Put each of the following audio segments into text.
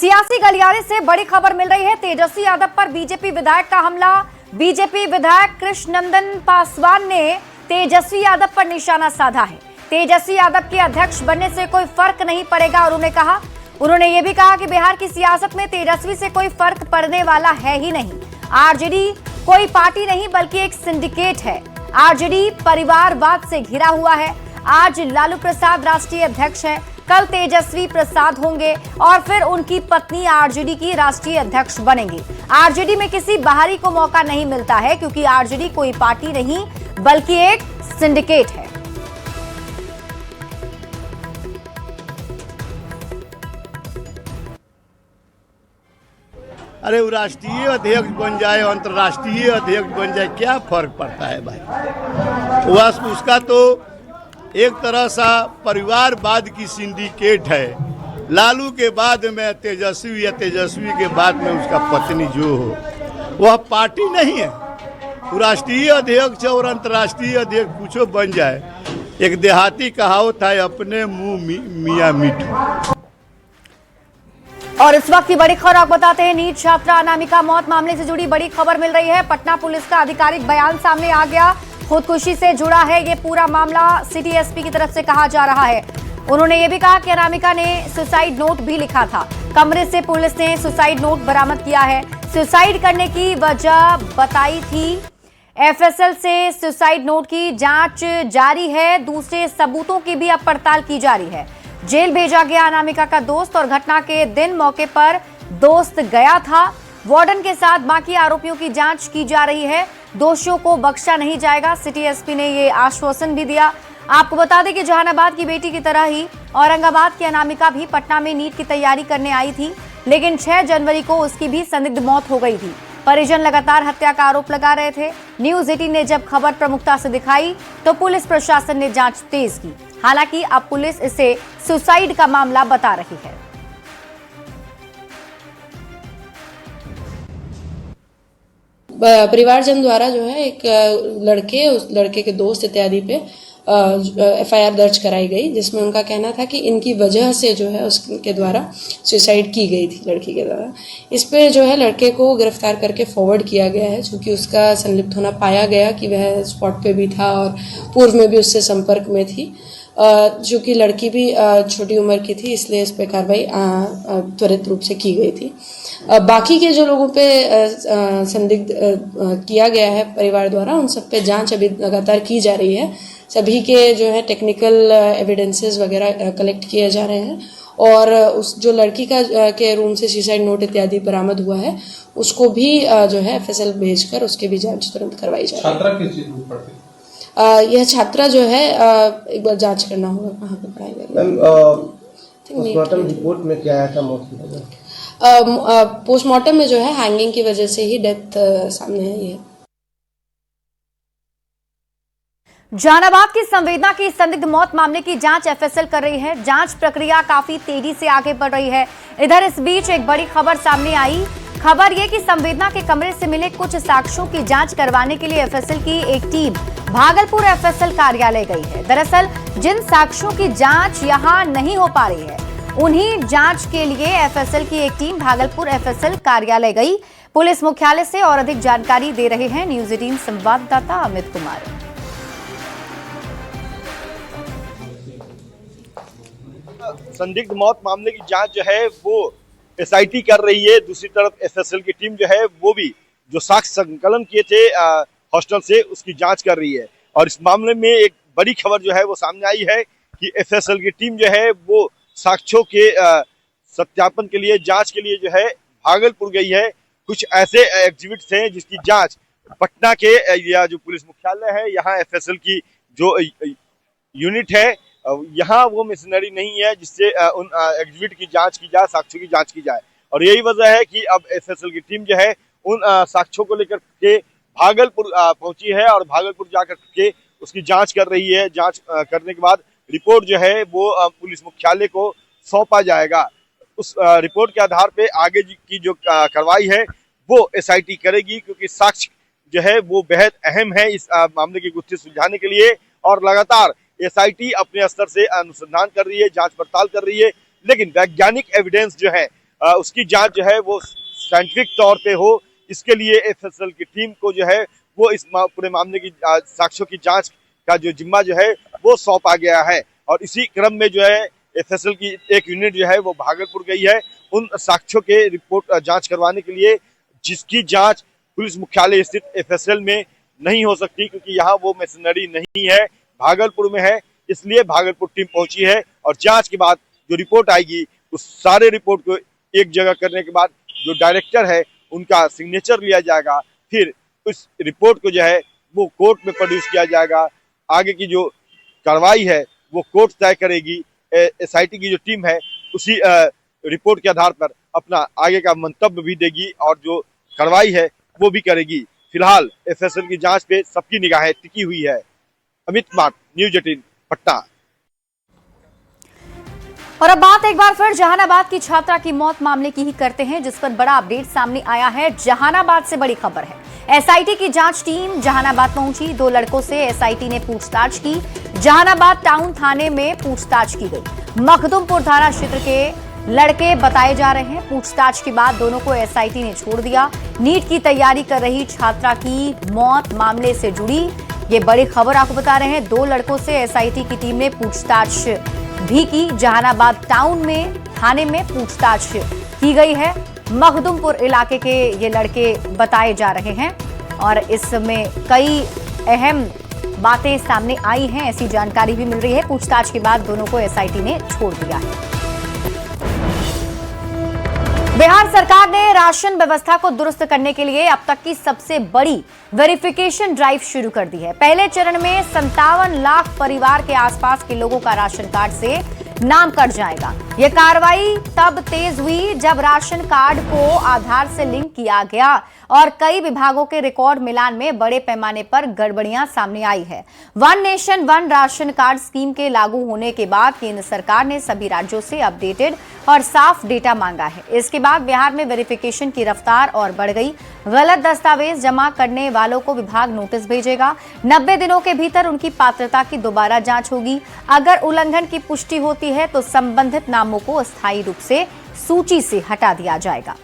सियासी गलियारे से बड़ी खबर मिल रही है। तेजस्वी यादव पर बीजेपी विधायक का हमला। बीजेपी विधायक कृष्णनंदन पासवान ने तेजस्वी यादव पर निशाना साधा है। तेजस्वी यादव के अध्यक्ष बनने से कोई फर्क नहीं पड़ेगा और उन्होंने ये भी कहा कि बिहार की सियासत में तेजस्वी से कोई फर्क पड़ने वाला है ही नहीं। आरजेडी कोई पार्टी नहीं बल्कि एक सिंडिकेट है। आरजेडी परिवारवाद से घिरा हुआ है। आज लालू प्रसाद राष्ट्रीय अध्यक्ष हैं, कल तेजस्वी प्रसाद होंगे और फिर उनकी पत्नी आरजेडी की राष्ट्रीय अध्यक्ष बनेंगी। आरजेडी में किसी बाहरी को मौका नहीं मिलता है क्योंकि आरजेडी कोई पार्टी नहीं बल्कि एक सिंडिकेट है। अरे वो राष्ट्रीय अध्यक्ष बन जाए, अंतर्राष्ट्रीय अध्यक्ष बन जाए, क्या फर्क पड़ता है भाई। बस उसका तो एक तरह सा परिवारवाद की सिंडिकेट है। लालू के बाद में तेजस्वी या तेजस्वी के बाद में उसका पत्नी जो हो, वह पार्टी नहीं है। वो राष्ट्रीय अध्यक्ष और अंतर्राष्ट्रीय अध्यक्ष कुछ बन जाए। एक देहाती कहावत है, अपने मुंह मियाँ मीठू। और इस वक्त की बड़ी खबर आपको बताते हैं। नीट छात्रा अनामिका मौत मामले से जुड़ी बड़ी खबर मिल रही है। पटना पुलिस का आधिकारिक बयान सामने आ गया। खुदकुशी से जुड़ा है ये पूरा मामला, सिटी एसपी की तरफ से कहा जा रहा है। उन्होंने ये भी कहा कि अनामिका ने सुसाइड नोट भी लिखा था। कमरे से पुलिस ने सुसाइड नोट बरामद किया है। सुसाइड करने की वजह बताई थी। एफएसएल से सुसाइड नोट की जांच जारी है। दूसरे सबूतों की भी अब पड़ताल की जा रही है। जेल भेजा गया अनामिका का दोस्त और घटना के दिन मौके पर दोस्त गया था। वार्डन के साथ बाकी आरोपियों की जांच की जा रही है। दोषियों को बख्शा नहीं जाएगा। सिटी एसपी ने ये आश्वासन भी दिया। आपको बता दें कि जहानाबाद की बेटी की तरह ही औरंगाबाद की अनामिका भी पटना में नीट की तैयारी करने आई थी, लेकिन 6 जनवरी को उसकी भी संदिग्ध मौत हो गई थी। परिजन लगातार हत्या का आरोप लगा रहे थे। न्यूज 18 ने जब खबर प्रमुखता से दिखाई तो पुलिस प्रशासन ने जांच तेज की। हालांकि अब पुलिस इसे सुसाइड का मामला बता रही है। परिवारजन द्वारा जो है एक उस लड़के के दोस्त इत्यादि पे एफआईआर दर्ज कराई गई, जिसमें उनका कहना था कि इनकी वजह से जो है उसके द्वारा सुसाइड की गई थी लड़की के द्वारा। इस पे जो है लड़के को गिरफ्तार करके फॉरवर्ड किया गया है, चूँकि उसका संलिप्त होना पाया गया कि वह स्पॉट पे भी था और पूर्व में भी उससे संपर्क में थी। चूँकि लड़की भी छोटी उम्र की थी, इसलिए इस पे कार्रवाई त्वरित रूप से की गई थी। बाकी के जो लोगों पे संदिग्ध किया गया है परिवार द्वारा, उन सब पे जांच अभी लगातार की जा रही है। सभी के जो है टेक्निकल एविडेंसेस वगैरह कलेक्ट किए जा रहे हैं और उस जो लड़की का के रूम से सुसाइड नोट इत्यादि बरामद हुआ है, उसको भी जो है एफएसएल भेजकर उसके भी जांच तुरंत करवाई जाए। छात्रा किस चीज में पढ़ती है? यह छात्रा जो है एक बार जांच करना होगा कहाँ पे पढ़ाई कर रही है। पोस्टमार्टम रिपोर्ट में क्या आया था मौत की वजह? पोस्टमार्टम में जो है हैंगिंग की वजह से ही डेथ सामने आई है। जहानाबाद की संवेदना की संदिग्ध मौत मामले की जांच एफएसएल कर रही है। जांच प्रक्रिया काफी तेजी से आगे बढ़ रही है। इधर इस बीच एक बड़ी खबर सामने आई। खबर यह कि संवेदना के कमरे से मिले कुछ साक्ष्यों की जांच करवाने के लिए एफएसएल की एक टीम भागलपुर एफएसएल कार्यालय गई है। दरअसल जिन साक्ष्यों की जांच यहां नहीं हो पा रही है, उन्हीं जांच के लिए एफएसएल की एक टीम भागलपुर एफएसएल कार्यालय गई। पुलिस मुख्यालय से और अधिक जानकारी दे रहे हैं न्यूज 18 संवाददाता अमित कुमार। संदिग्ध मौत मामले की जांच जो है वो एसआईटी कर रही है। दूसरी तरफ एफएसएल की टीम जो है वो भी जो साक्ष्य संकलन किए थे हॉस्टल से, उसकी जांच कर रही है। और इस मामले में एक बड़ी खबर जो है वो सामने आई है कि एफएसएल की टीम जो है वो साक्ष्यों के सत्यापन के लिए, जांच के लिए जो है भागलपुर गई है। कुछ ऐसे एग्जिबिट्स हैं जिसकी जांच पटना के या जो पुलिस मुख्यालय है, यहाँ एफएसएल की जो यूनिट है, यहाँ वो मशीनरी नहीं है जिससे उन एग्जिबिट की जांच की जाए, साक्ष्यों की जांच की जाए। और यही वजह है कि अब एफएसएल की टीम जो है उन साक्ष्यों को लेकर के भागलपुर पहुंची है और भागलपुर जाकर के उसकी जांच कर रही है। जांच करने के बाद रिपोर्ट जो है वो पुलिस मुख्यालय को सौंपा जाएगा। उस रिपोर्ट के आधार पे आगे की जो कार्रवाई है वो एसआईटी करेगी, क्योंकि साक्ष्य जो है वो बेहद अहम है इस मामले की गुत्थी सुलझाने के लिए। और लगातार एसआईटी अपने स्तर से अनुसंधान कर रही है, जांच पड़ताल कर रही है, लेकिन वैज्ञानिक एविडेंस जो है उसकी जांच जो है वो साइंटिफिक तौर पे हो, इसके लिए एफएसएल की टीम को जो है वो इस पूरे मामले की साक्ष्यों की जांच का जो जिम्मा जो है वो सौंपा गया है। और इसी क्रम में जो है एफएसएल की एक यूनिट जो है वो भागलपुर गई है उन साक्ष्यों के रिपोर्ट जांच करवाने के लिए, जिसकी जांच पुलिस मुख्यालय स्थित एफएसएल में नहीं हो सकती, क्योंकि यहाँ वो मशीनरी नहीं है, भागलपुर में है। इसलिए भागलपुर टीम पहुंची है और जांच के बाद जो रिपोर्ट आएगी उस सारे रिपोर्ट को एक जगह करने के बाद जो डायरेक्टर है उनका सिग्नेचर लिया जाएगा, फिर उस रिपोर्ट को जो है वो कोर्ट में प्रोड्यूस किया जाएगा। आगे की जो कार्रवाई है वो कोर्ट तय करेगी। एसआईटी की जो टीम है उसी रिपोर्ट के आधार पर अपना आगे का मंतव्य भी देगी और जो कार्रवाई है वो भी करेगी। फिलहाल एफएसएल की जांच पे सबकी निगाहें टिकी हुई है। अमित कुमार, न्यूज 18 पटना। और अब बात एक बार फिर जहानाबाद की छात्रा की मौत मामले की ही करते हैं, जिस पर बड़ा अपडेट सामने आया है। जहानाबाद से बड़ी खबर है। एसआईटी की जांच टीम जहानाबाद पहुंची। 2 लड़कों से एसआईटी ने पूछताछ की। जहानाबाद टाउन थाने में पूछताछ की गई। मखदुमपुर थाना क्षेत्र के लड़के बताए जा रहे हैं। पूछताछ के बाद दोनों को एसआईटी ने छोड़ दिया। नीट की तैयारी कर रही छात्रा की मौत मामले से जुड़ी ये बड़ी खबर आपको बता रहे हैं। 2 लड़कों से एसआईटी की टीम ने पूछताछ भी की। जहानाबाद टाउन में थाने में पूछताछ की गई है। मखदुमपुर इलाके के ये लड़के बताए जा रहे हैं और इसमें कई अहम बातें सामने आई हैं, ऐसी जानकारी भी मिल रही है। पूछताछ के बाद दोनों को एसआईटी ने छोड़ दिया है। बिहार सरकार ने राशन व्यवस्था को दुरुस्त करने के लिए अब तक की सबसे बड़ी वेरिफिकेशन ड्राइव शुरू कर दी है। पहले चरण में 57 लाख परिवार के आसपास के लोगों का राशन कार्ड से नाम कट जाएगा। यह कार्रवाई तब तेज हुई जब राशन कार्ड को आधार से लिंक किया गया और कई विभागों के रिकॉर्ड मिलान में बड़े पैमाने पर गड़बड़ियां सामने आई है। One nation one ration card scheme के लागू होने के बाद केंद्र सरकार ने सभी राज्यों से अपडेटेड और साफ डेटा मांगा है। इसके बाद बिहार में वेरिफिकेशन की रफ्तार और बढ़ गई। गलत दस्तावेज जमा करने वालों को विभाग नोटिस भेजेगा। 90 दिनों के भीतर उनकी पात्रता की दोबारा जांच होगी। अगर उल्लंघन की पुष्टि होती है तो संबंधित नामों को अस्थायी रूप से सूची से हटा दिया जाएगा।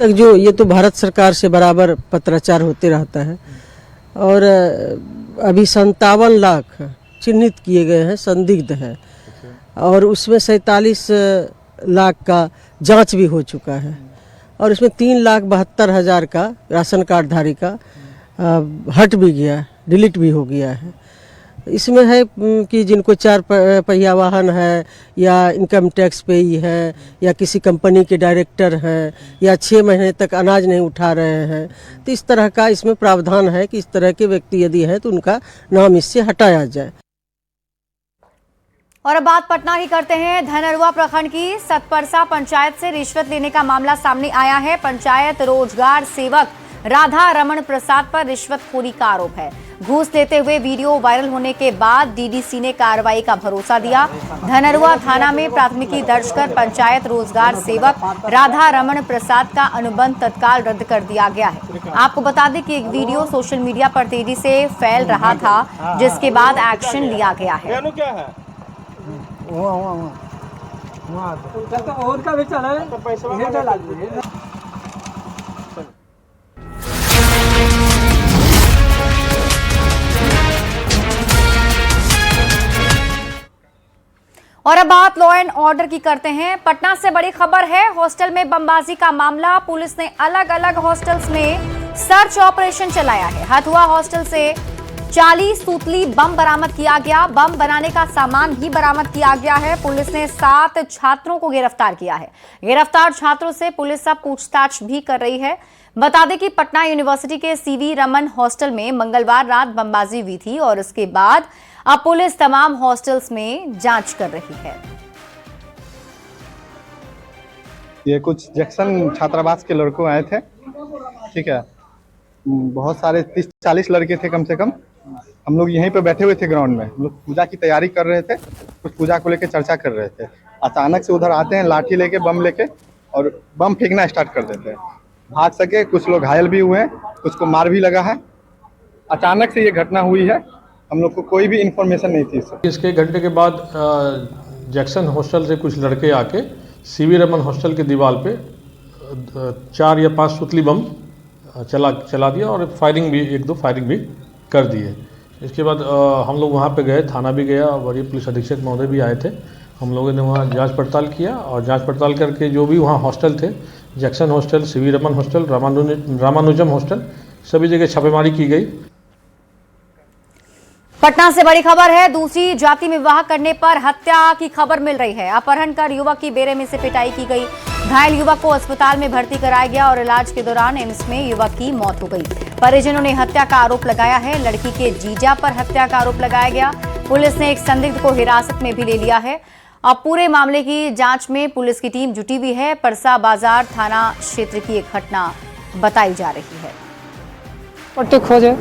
तक जो ये तो भारत सरकार से बराबर पत्राचार होते रहता है और अभी 57 लाख चिन्हित किए गए हैं, संदिग्ध है और उसमें 47 लाख का जांच भी हो चुका है और इसमें 3,72,000 का राशन कार्ड धारी का हट भी गया, डिलीट भी हो गया है। इसमें है कि जिनको 4 पहिया वाहन है या इनकम टैक्स पेई है या किसी कंपनी के डायरेक्टर हैं या 6 महीने तक अनाज नहीं उठा रहे हैं, तो इस तरह का इसमें प्रावधान है कि इस तरह के व्यक्ति यदि हैं तो उनका नाम इससे हटाया जाए। और अब बात पटना ही करते हैं। धनरुआ प्रखंड की सतपरसा पंचायत से रिश्वत लेने का मामला सामने आया है। पंचायत रोजगार सेवक राधा रमण प्रसाद पर रिश्वतखोरी का आरोप है। घूस लेते हुए वीडियो वायरल होने के बाद डीडीसी ने कार्रवाई का भरोसा दिया। धनरुआ थाना में प्राथमिकी दर्ज कर पंचायत रोजगार सेवक राधा रमण प्रसाद का अनुबंध तत्काल रद्द कर दिया गया है। आपको बता दें कि एक वीडियो सोशल मीडिया पर तेजी से फैल रहा था, जिसके बाद एक्शन लिया गया है। और अब बात लॉ एंड ऑर्डर की करते हैं। पटना से बड़ी खबर है। हॉस्टल में बमबाजी का मामला। पुलिस ने अलग अलग हॉस्टल्स में सर्च ऑपरेशन चलाया है। हथुआ हॉस्टल से 40 सूतली बम बरामद किया गया। बम बनाने का सामान भी बरामद किया गया है। पुलिस ने 7 छात्रों को गिरफ्तार किया है। गिरफ्तार छात्रों से पुलिस अब पूछताछ भी कर रही है। बता दें कि पटना यूनिवर्सिटी के सीवी रमन हॉस्टल में मंगलवार रात बमबाजी हुई थी और उसके बाद अब पुलिस तमाम हॉस्टल्स में जांच कर रही है। ये कुछ जैक्सन छात्रावास के लड़कों आए थे, ठीक है, बहुत सारे 30-40 लड़के थे कम से कम। हम लोग यहीं पे बैठे हुए थे ग्राउंड में। हम लोग पूजा की तैयारी कर रहे थे, कुछ पूजा को लेके चर्चा कर रहे थे। अचानक से उधर आते हैं लाठी लेके, बम लेके, और बम फेंकना स्टार्ट कर देते हैं। भाग सके, कुछ लोग घायल भी हुए हैं, कुछ को मार भी लगा है। अचानक से ये घटना हुई है, हम लोग को कोई भी इंफॉर्मेशन नहीं थी। इसके घंटे के बाद जैक्सन हॉस्टल से कुछ लड़के आके सीवी रमन हॉस्टल के दीवार पे 4 या 5 सुतली बम चला दिया और फायरिंग भी 1-2 फायरिंग भी कर दिए। इसके बाद हम लोग वहाँ पे गए, थाना भी गया, वरीय पुलिस अधीक्षक महोदय भी आए थे। हम लोगों ने वहाँ जांच पड़ताल किया और जांच पड़ताल करके जो भी वहाँ हॉस्टल थे, Jackson hostel, CV Raman hostel, Ramanujan hostel, सभी जगह छापेमारी की गई। पटना से बड़ी खबर है। दूसरी जाति में विवाह करने पर हत्या की खबर मिल रही है। अपहरण कर युवक की बेरहमी से पिटाई की गई। घायल युवक को अस्पताल में भर्ती कराया गया और इलाज के दौरान एम्स में युवक की मौत हो गई। परिजनों ने हत्या का आरोप लगाया है। लड़की के जीजा पर हत्या का आरोप लगाया गया। पुलिस ने एक संदिग्ध को हिरासत में भी ले लिया है। अब पूरे मामले की जांच में पुलिस की टीम जुटी हुई है। परसा बाजार थाना क्षेत्र की एक घटना बताई जा रही है। पट्टी खोजे,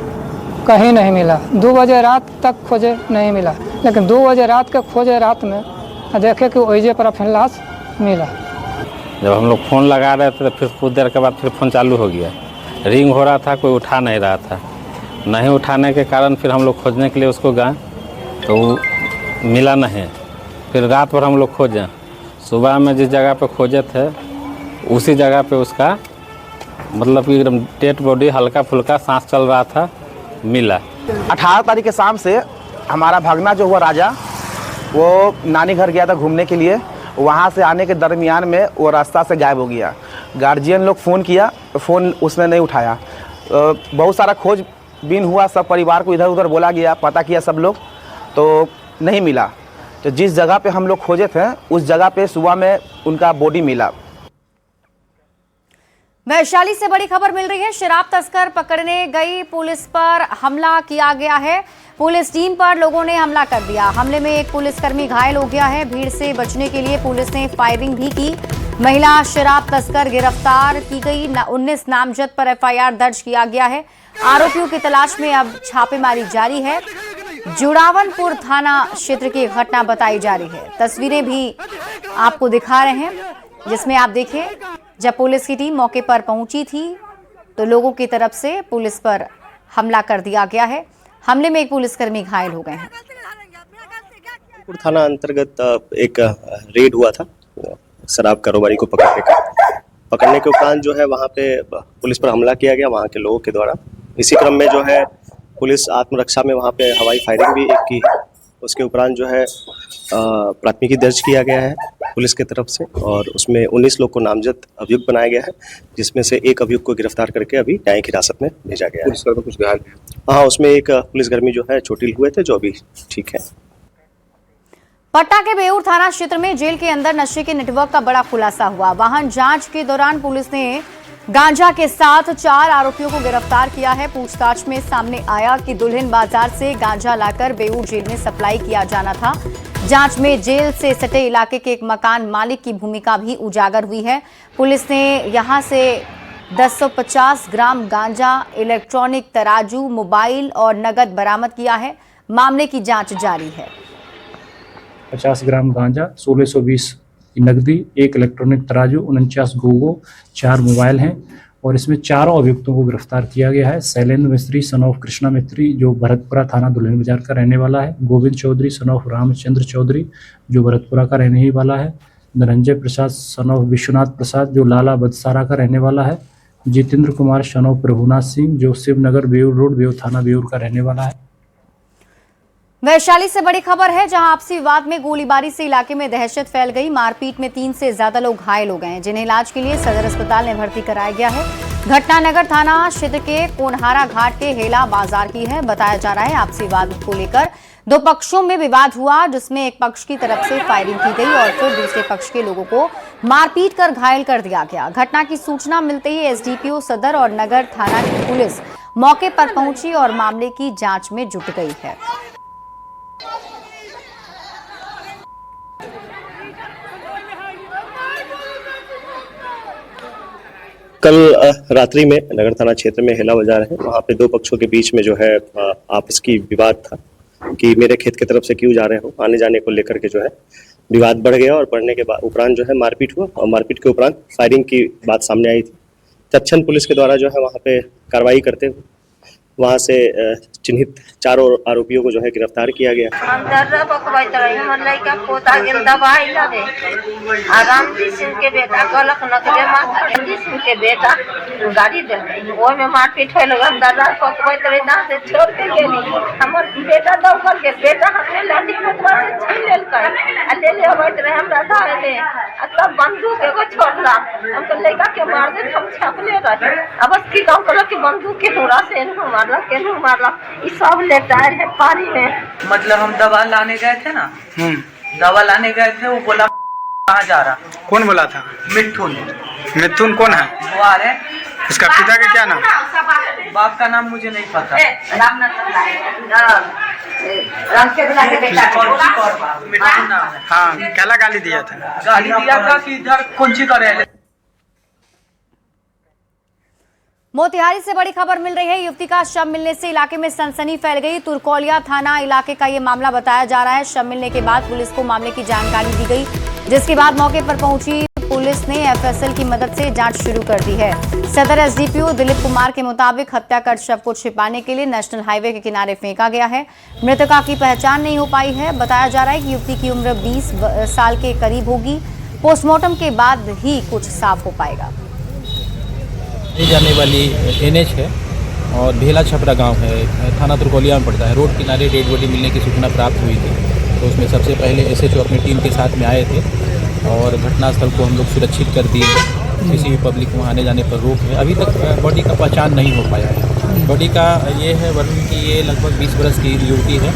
कहीं नहीं मिला। 2 बजे रात तक खोजे, नहीं मिला। लेकिन 2 बजे रात के खोजे, रात में देखे कि ओइजे पर फिर लाश मिला। जब हम लोग फ़ोन लगा रहे थे तो फिर कुछ देर के बाद फिर फ़ोन चालू हो गया। रिंग हो रहा था, कोई उठा नहीं रहा था। नहीं उठाने के कारण फिर हम लोग खोजने के लिए उसको गए तो वो मिला नहीं। फिर रात भर हम लोग खोजे। सुबह में जिस जगह पे खोजे थे उसी जगह पे उसका मतलब कि एकदम डेड बॉडी, हल्का फुल्का सांस चल रहा था, मिला। 18 तारीख के शाम से हमारा भगना जो हुआ राजा, वो नानी घर गया था घूमने के लिए। वहाँ से आने के दरमियान में वो रास्ता से गायब हो गया। गार्जियन लोग फ़ोन किया, फ़ोन उसने नहीं उठाया। बहुत सारा खोजबीन हुआ, सब परिवार को इधर उधर बोला गया, पता किया सब लोग, तो नहीं मिला। तो जिस जगह पे हम लोग खोजे थे उस जगह पे सुबह में उनका बॉडी मिला। वैशाली से बड़ी खबर मिल रही है। शराब तस्कर पकड़ने गई पुलिस पर हमला किया गया है। पुलिस टीम पर लोगों ने हमला कर दिया। हमले में एक पुलिसकर्मी घायल हो गया है। भीड़ से बचने के लिए पुलिस ने फायरिंग भी की। महिला शराब तस्कर गिरफ्तार की गई। 19 नामजद पर एफआईआर दर्ज किया गया है। आरोपियों की तलाश में अब छापेमारी जारी है। जुड़ावनपुर थाना क्षेत्र की घटना बताई जा रही है। तस्वीरें भी आपको दिखा रहे हैं, जिसमें आप देखिए जब पुलिस की टीम मौके पर पहुंची थी तो लोगों की तरफ से पुलिस पर हमला कर दिया गया है। हमले में एक पुलिसकर्मी घायल हो गए हैं। थाना अंतर्गत एक रेड हुआ था शराब कारोबारी को पकड़ने के उपरांत जो है वहाँ पे पुलिस पर हमला किया गया वहाँ के लोगों के द्वारा। इसी क्रम में जो है पुलिस आत्मरक्षा में वहाँ पे हवाई फायरिंग भी एक की है। उसके उपरांत जो है प्राथमिकी दर्ज किया गया है पुलिस की तरफ से और उसमें 19 लोग को नामजद अभियुक्त बनाया गया है, जिसमें से एक अभियुक्त को गिरफ्तार करके अभी न्यायिक हिरासत में भेजा गया है। पुलिसकर्मी कुछ घायल है? हाँ, उसमें एक पुलिसकर्मी जो है चोटिल हुए थे, जो अभी ठीक है। पटना के बेऊर थाना क्षेत्र में जेल के अंदर नशे के नेटवर्क का बड़ा खुलासा हुआ। वाहन जांच के दौरान पुलिस ने गांजा के साथ 4 आरोपियों को गिरफ्तार किया है। पूछताछ में सामने आया कि दुल्हिन बाजार से गांजा लाकर बेऊर जेल में सप्लाई किया जाना था। जांच में जेल से सटे इलाके के एक मकान मालिक की भूमिका भी उजागर हुई है। पुलिस ने यहां से 1050 ग्राम गांजा, इलेक्ट्रॉनिक तराजू, मोबाइल और नगद बरामद किया है। मामले की जांच जारी है। 50 ग्राम गांजा, 1620 नकदी, 1 इलेक्ट्रॉनिक तराजू, 49 गोगो, 4 मोबाइल हैं और इसमें 4 अभियुक्तों को गिरफ्तार किया गया है। शैलेंद्र मिस्त्री सन ऑफ कृष्णा मिस्त्री जो भरतपुरा थाना दुल्हिन बाजार का रहने वाला है, गोविंद चौधरी सन ऑफ रामचंद्र चौधरी जो भरतपुरा का रहने ही वाला है, धनंजय प्रसाद सन ऑफ विश्वनाथ प्रसाद जो लाला बदसारा का रहने वाला है, जितेंद्र कुमार सन ऑफ प्रभुनाथ सिंह जो शिवनगर बेऊर रोड बेऊर थाना बेऊर का रहने वाला है। वैशाली से बड़ी खबर है, जहां आपसी विवाद में गोलीबारी से इलाके में दहशत फैल गई। मारपीट में 3 से ज्यादा लोग घायल हो गए हैं, जिन्हें इलाज के लिए सदर अस्पताल में भर्ती कराया गया है। घटना नगर थाना क्षेत्र के कोनहारा घाट के हेला बाजार की है। बताया जा रहा है आपसी विवाद को लेकर 2 पक्षों में विवाद हुआ, जिसमें एक पक्ष की तरफ से फायरिंग की गई और फिर दूसरे पक्ष के लोगों को मारपीट कर घायल कर दिया गया। घटना की सूचना मिलते ही एसडीपीओ सदर और नगर थाना की पुलिस मौके पर पहुंची और मामले की जांच में जुट गई है। कल रात्रि में नगर थाना क्षेत्र में हेला बाजार है, वहाँ पे 2 पक्षों के बीच में जो है आपस की विवाद था कि मेरे खेत की तरफ से क्यों जा रहे हो, आने जाने को लेकर के जो है विवाद बढ़ गया और बढ़ने के उपरांत जो है मारपीट हुआ और मारपीट के उपरांत फायरिंग की बात सामने आई थी। तत्क्षण पुलिस के द्वारा जो है वहाँ पे कार्रवाई करते हुए वहाँ से चिन्हित 4 आरोपियों को जो है गिरफ्तार किया गया। रामजी सिंह के बेटा गलत नकले माजी सिंह के बेटा गाड़ी दे ओय में मारपीट होल दर्रा पकबैत रहे ना से छोड़ के गेली हमर बेटा दौड़ के बेटा हमने लाठी पथरा से छीन लेलकै आ ले अबैत रहे हमरा धारे ले आ तब बंदूक एगो छोड़ला हमके लड़का के मार दे हम छापले रहे अब की गांव कहलक कि बंदूक के तोरा से इनको मारला ई सब लेटायर है पानी में। मतलब हम दवा लाने गए थे ना, दवा लाने गए थे, वो बोला कहाँ जा रहा। कौन बोला था? मिथुन। मिथुन कौन है? बुआर है। उसका पिता का क्या नाम? बाप का नाम मुझे नहीं पता। मिथुन नाम है। हाँ, क्या गाली दिया था? गाली दिया था कि इधर कौन सी करे। मोतिहारी से बड़ी खबर मिल रही है। युवती का शव मिलने से इलाके में सनसनी फैल गई। तुरकोलिया थाना इलाके का ये मामला बताया जा रहा है। शव मिलने के बाद पुलिस को मामले की जानकारी दी गई, जिसके बाद मौके पर पहुंची पुलिस ने एफएसएल की मदद से जांच शुरू कर दी है। सदर एसडीपीओ दिलीप कुमार के मुताबिक हत्या कर शव को छिपाने के लिए नेशनल हाईवे के किनारे फेंका गया है। मृतका की पहचान नहीं हो पाई है। बताया जा रहा है कि युवती की उम्र 20 साल के करीब होगी। पोस्टमार्टम के बाद ही कुछ साफ हो पाएगा। जाने वाली एनएच है और भेला छपरा गांव है, थाना तुरकोलिया में पड़ता है। रोड किनारे डेड बॉडी मिलने की सूचना प्राप्त हुई थी, तो उसमें सबसे पहले एसएचओ अपनी टीम के साथ में आए थे और घटनास्थल को हम लोग सुरक्षित कर दिए। किसी भी पब्लिक को आने जाने पर रोक है। अभी तक बॉडी का पहचान नहीं हो पाया है। बॉडी का ये है वर्णन कि ये लगभग 20 बरस की युवती है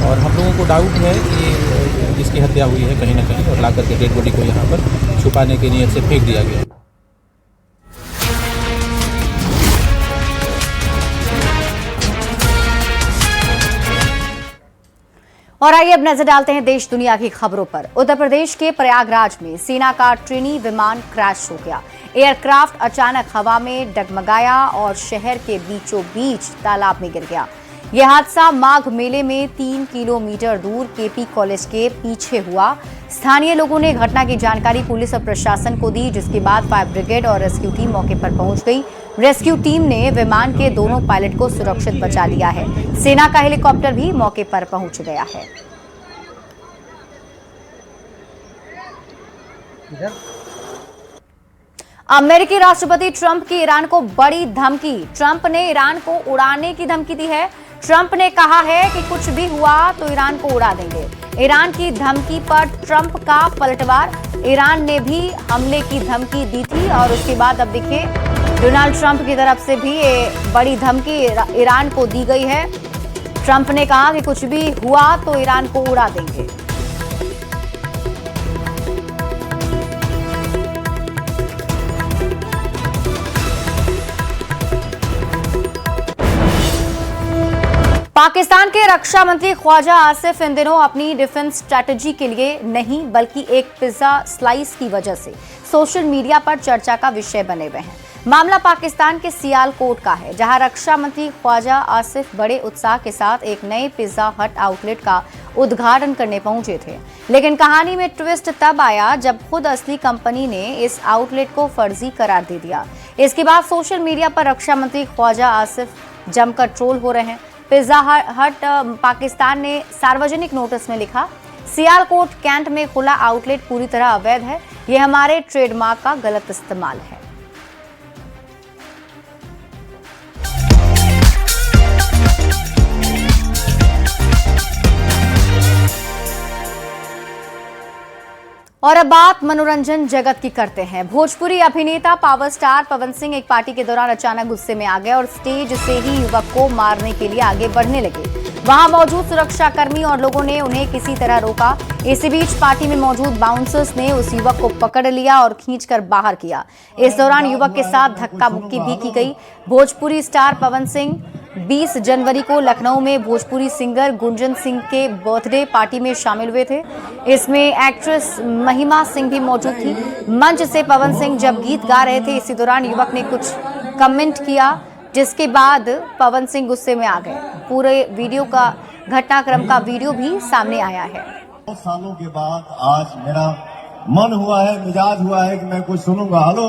और हम लोगों को डाउट है कि जिसकी हत्या हुई है कहीं ना कहीं, और ला करके डेड बॉडी को यहाँ पर छुपाने की नीयत से फेंक दिया गया। और आइए अब नजर डालते हैं देश दुनिया की खबरों पर। उत्तर प्रदेश के प्रयागराज में सेना का ट्रेनी विमान क्रैश हो गया। एयरक्राफ्ट अचानक हवा में डगमगाया और शहर के बीचों बीच तालाब में गिर गया। यह हादसा माघ मेले में 3 किलोमीटर दूर केपी कॉलेज के पीछे हुआ। स्थानीय लोगों ने घटना की जानकारी पुलिस और प्रशासन को दी, जिसके बाद फायर ब्रिगेड और रेस्क्यू टीम मौके पर पहुंच गई। रेस्क्यू टीम ने विमान के दोनों पायलट को सुरक्षित बचा लिया है। सेना का हेलीकॉप्टर भी मौके पर पहुंच गया है। अमेरिकी राष्ट्रपति ट्रंप की ईरान को बड़ी धमकी। ट्रंप ने ईरान को उड़ाने की धमकी दी है। ट्रंप ने कहा है कि कुछ भी हुआ तो ईरान को उड़ा देंगे। ईरान की धमकी पर ट्रंप का पलटवार। ईरान ने भी हमले की धमकी दी थी और उसके बाद अब देखिए डोनाल्ड ट्रंप की तरफ से भी बड़ी धमकी ईरान को दी गई है। ट्रंप ने कहा कि कुछ भी हुआ तो ईरान को उड़ा देंगे। पाकिस्तान के रक्षा मंत्री ख्वाजा आसिफ इन दिनों अपनी डिफेंस स्ट्रैटेजी के लिए नहीं बल्कि एक पिज्जा स्लाइस की वजह से सोशल मीडिया पर चर्चा का विषय बने हुए हैं। मामला पाकिस्तान के सियालकोट का है, जहां रक्षा मंत्री ख्वाजा आसिफ बड़े उत्साह के साथ एक नए पिज्जा हट आउटलेट का उद्घाटन करने पहुंचे थे। लेकिन कहानी में ट्विस्ट तब आया जब खुद असली कंपनी ने इस आउटलेट को फर्जी करार दे दिया। इसके बाद सोशल मीडिया पर रक्षा मंत्री ख्वाजा आसिफ जमकर ट्रोल हो रहे हैं। पिज्जा हट पाकिस्तान ने सार्वजनिक नोटिस में लिखा, सियालकोट कैंट में खुला आउटलेट पूरी तरह अवैध है। यह हमारे ट्रेडमार्क का गलत इस्तेमाल है। और अब बात मनोरंजन जगत की करते हैं। भोजपुरी अभिनेता पावर स्टार पवन सिंह एक पार्टी के दौरान अचानक गुस्से में आ गए और स्टेज से ही युवक को मारने के लिए आगे बढ़ने लगे। वहां मौजूद सुरक्षाकर्मी और लोगों ने उन्हें किसी तरह रोका। इसी बीच पार्टी में मौजूद बाउंसर्स ने उस युवक को पकड़ लिया और खींचकर बाहर किया। इस दौरान युवक के साथ धक्का मुक्की भी की गई। भोजपुरी स्टार पवन सिंह 20 जनवरी को लखनऊ में भोजपुरी सिंगर गुंजन सिंह के बर्थडे पार्टी में शामिल हुए थे। इसमें एक्ट्रेस महिमा सिंह भी मौजूद थी। मंच से पवन सिंह जब गीत गा रहे थे, इसी दौरान युवक ने कुछ कमेंट किया, जिसके बाद पवन सिंह गुस्से में आ गए। पूरे वीडियो का घटनाक्रम का वीडियो भी सामने आया है। बहुत सालों के बाद आज मेरा मन हुआ है, मिजाज हुआ है कि मैं कुछ सुनूंगा। हेलो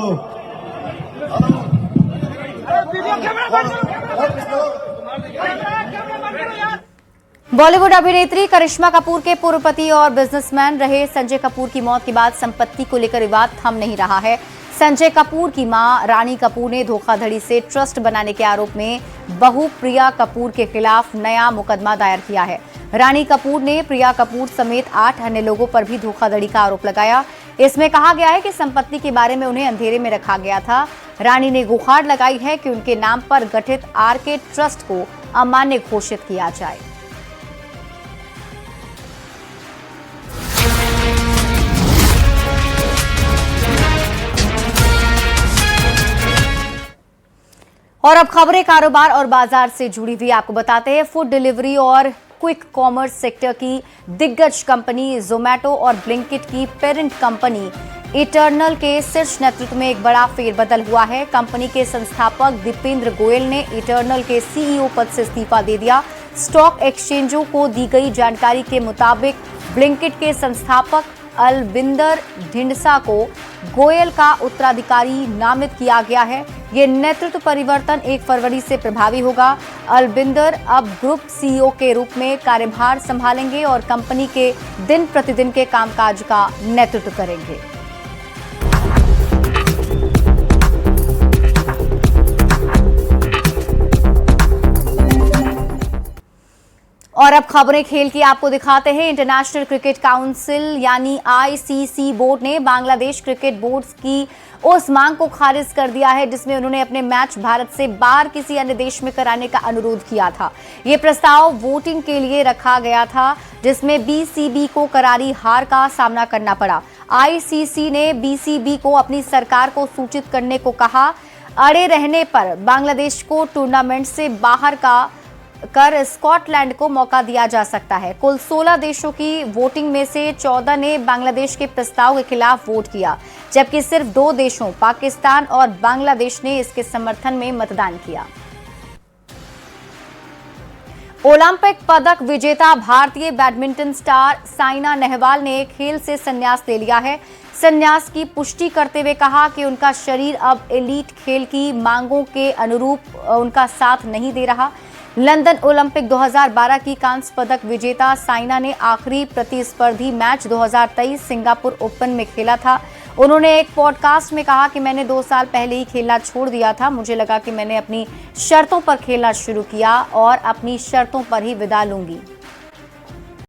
बॉलीवुड अभिनेत्री करिश्मा कपूर के पूर्व पति और बिजनेसमैन रहे संजय कपूर की मौत के बाद संपत्ति को लेकर विवाद थम नहीं रहा है। संजय कपूर की मां रानी कपूर ने धोखाधड़ी से ट्रस्ट बनाने के आरोप में बहू प्रिया कपूर के खिलाफ नया मुकदमा दायर किया है। रानी कपूर ने प्रिया कपूर समेत 8 अन्य लोगों पर भी धोखाधड़ी का आरोप लगाया। इसमें कहा गया है कि संपत्ति के बारे में उन्हें अंधेरे में रखा गया था। रानी ने गुहार लगाई है कि उनके नाम पर गठित आरके ट्रस्ट को अमान्य घोषित किया जाए। और अब खबरें कारोबार और बाजार से जुड़ी हुई आपको बताते हैं। फूड डिलीवरी और क्विक कॉमर्स सेक्टर की दिग्गज कंपनी जोमैटो और ब्लिंकिट की पेरेंट कंपनी इटर्नल के शीर्ष नेतृत्व में एक बड़ा फेरबदल हुआ है। कंपनी के संस्थापक दीपेंद्र गोयल ने इटर्नल के सीईओ पद से इस्तीफा दे दिया। स्टॉक एक्सचेंजों को दी गई जानकारी के मुताबिक ब्लिंकिट के संस्थापक अलबिंदर ढिंडसा को गोयल का उत्तराधिकारी नामित किया गया है। ये नेतृत्व परिवर्तन 1 फरवरी से प्रभावी होगा। अलबिंदर अब ग्रुप सीईओ के रूप में कार्यभार संभालेंगे और कंपनी के दिन प्रतिदिन के कामकाज का नेतृत्व करेंगे। और अब खबरें खेल की आपको दिखाते हैं। इंटरनेशनल क्रिकेट काउंसिल यानी आईसीसी बोर्ड ने बांग्लादेश क्रिकेट बोर्ड की उस मांग को खारिज कर दिया है जिसमें उन्होंने अपने मैच भारत से बाहर किसी अन्य देश में कराने का अनुरोध किया था। ये प्रस्ताव वोटिंग के लिए रखा गया था जिसमें बीसीबी को करारी हार का सामना करना पड़ा। आईसीसी ने बीसीबी को अपनी सरकार को सूचित करने को कहा। अड़े रहने पर बांग्लादेश को टूर्नामेंट से बाहर का कर स्कॉटलैंड को मौका दिया जा सकता है। कुल 16 देशों की वोटिंग में से 14 ने बांग्लादेश के प्रस्ताव के खिलाफ वोट किया, जबकि सिर्फ 2 देशों पाकिस्तान और बांग्लादेश ने इसके समर्थन में मतदान किया। ओलंपिक पदक विजेता भारतीय बैडमिंटन स्टार साइना नेहवाल ने खेल से संन्यास ले लिया है। संन्यास की पुष्टि करते हुए कहा कि उनका शरीर अब एलीट खेल की मांगों के अनुरूप उनका साथ नहीं दे रहा। लंदन ओलंपिक 2012 की कांस्य पदक विजेता साइना ने आखिरी प्रतिस्पर्धी मैच 2023 सिंगापुर ओपन में खेला था। उन्होंने एक पॉडकास्ट में कहा कि मैंने 2 साल पहले ही खेलना छोड़ दिया था। मुझे लगा कि मैंने अपनी शर्तों पर खेलना शुरू किया और अपनी शर्तों पर ही विदा लूंगी।